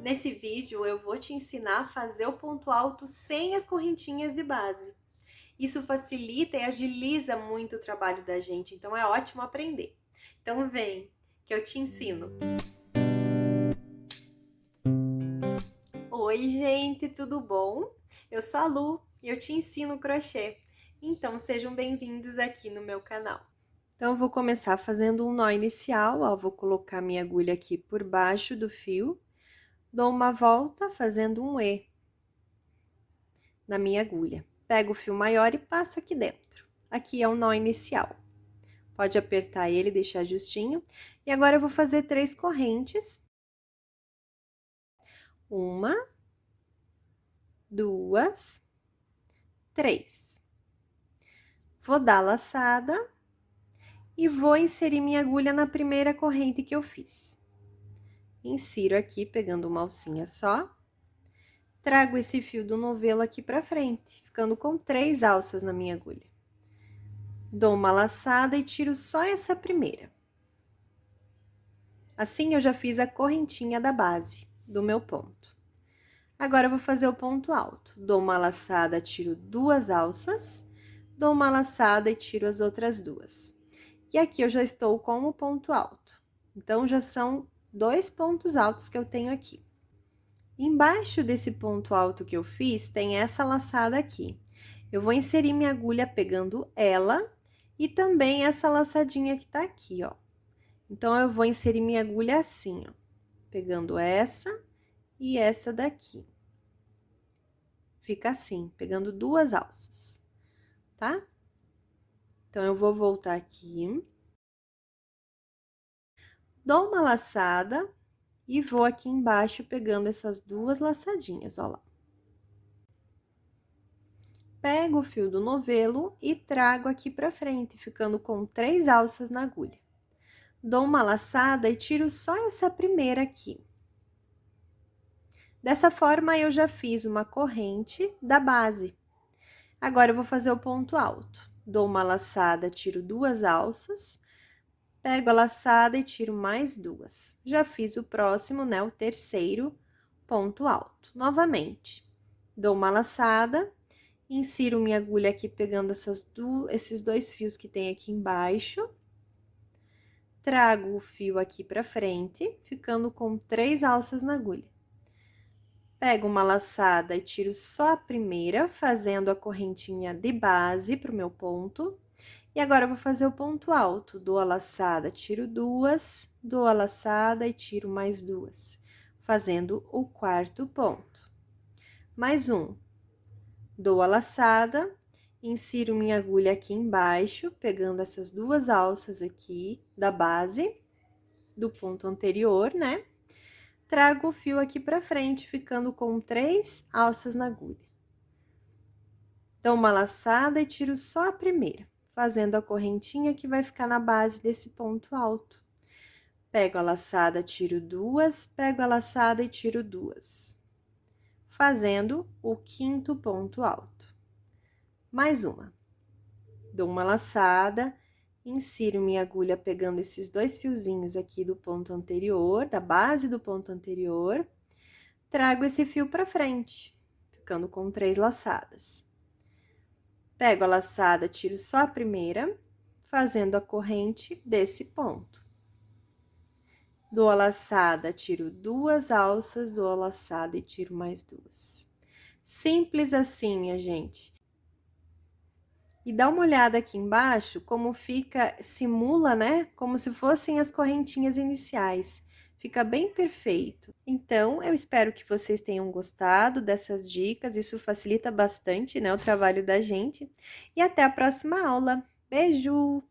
Nesse vídeo eu vou te ensinar a fazer o ponto alto sem as correntinhas de base. Isso facilita e agiliza muito o trabalho da gente, então é ótimo aprender. Então vem, que eu te ensino. Oi gente, tudo bom? Eu sou a Lu e eu te ensino crochê. Então sejam bem-vindos aqui no meu canal. Então eu vou começar fazendo um nó inicial, ó, vou colocar minha agulha aqui por baixo do fio. Dou uma volta fazendo um E na minha agulha. Pego o fio maior e passo aqui dentro. Aqui é o nó inicial. Pode apertar ele e deixar justinho. E agora eu vou fazer 3 correntes. 1, 2, 3. Vou dar a laçada e vou inserir minha agulha na primeira corrente que eu fiz. Insiro aqui, pegando uma alcinha só. Trago esse fio do novelo aqui pra frente, ficando com 3 alças na minha agulha. Dou uma laçada e tiro só essa primeira. Assim, eu já fiz a correntinha da base do meu ponto. Agora, eu vou fazer o ponto alto. Dou uma laçada, tiro 2 alças, dou uma laçada e tiro as outras 2. E aqui eu já estou com o ponto alto. Então, já são 2 pontos altos que eu tenho aqui. Embaixo desse ponto alto que eu fiz, tem essa laçada aqui. Eu vou inserir minha agulha pegando ela e também essa laçadinha que tá aqui, ó. Então, eu vou inserir minha agulha assim, ó, pegando essa e essa daqui. Fica assim, pegando 2 alças, tá? Então, eu vou voltar aqui. Dou uma laçada e vou aqui embaixo pegando essas 2 laçadinhas, ó lá. Pego o fio do novelo e trago aqui pra frente, ficando com 3 alças na agulha. Dou uma laçada e tiro só essa primeira aqui. Dessa forma, eu já fiz uma corrente da base. Agora, eu vou fazer o ponto alto. Dou uma laçada, tiro 2 alças, pego a laçada e tiro mais 2. Já fiz o próximo, né, o terceiro ponto alto. Novamente, dou uma laçada, insiro minha agulha aqui pegando esses 2 fios que tem aqui embaixo. Trago o fio aqui pra frente, ficando com 3 alças na agulha. Pego uma laçada e tiro só a primeira, fazendo a correntinha de base pro meu ponto. E agora, eu vou fazer o ponto alto. Dou a laçada, tiro 2, dou a laçada e tiro mais 2, fazendo o quarto ponto. Mais um. Dou a laçada, insiro minha agulha aqui embaixo, pegando essas 2 alças aqui da base do ponto anterior, né? Trago o fio aqui pra frente, ficando com 3 alças na agulha. Dou uma laçada e tiro só a primeira, fazendo a correntinha que vai ficar na base desse ponto alto. Pego a laçada, tiro 2, pego a laçada e tiro 2, fazendo o quinto ponto alto. Mais uma. Dou uma laçada, insiro minha agulha pegando esses 2 fiozinhos aqui do ponto anterior, da base do ponto anterior, trago esse fio pra frente, ficando com 3 laçadas. Pego a laçada, tiro só a primeira, fazendo a corrente desse ponto. Dou a laçada, tiro 2 alças, dou a laçada e tiro mais 2. Simples assim, minha gente. E dá uma olhada aqui embaixo como fica, simula, né? Como se fossem as correntinhas iniciais. Fica bem perfeito. Então, eu espero que vocês tenham gostado dessas dicas. Isso facilita bastante, né, o trabalho da gente. E até a próxima aula. Beijo!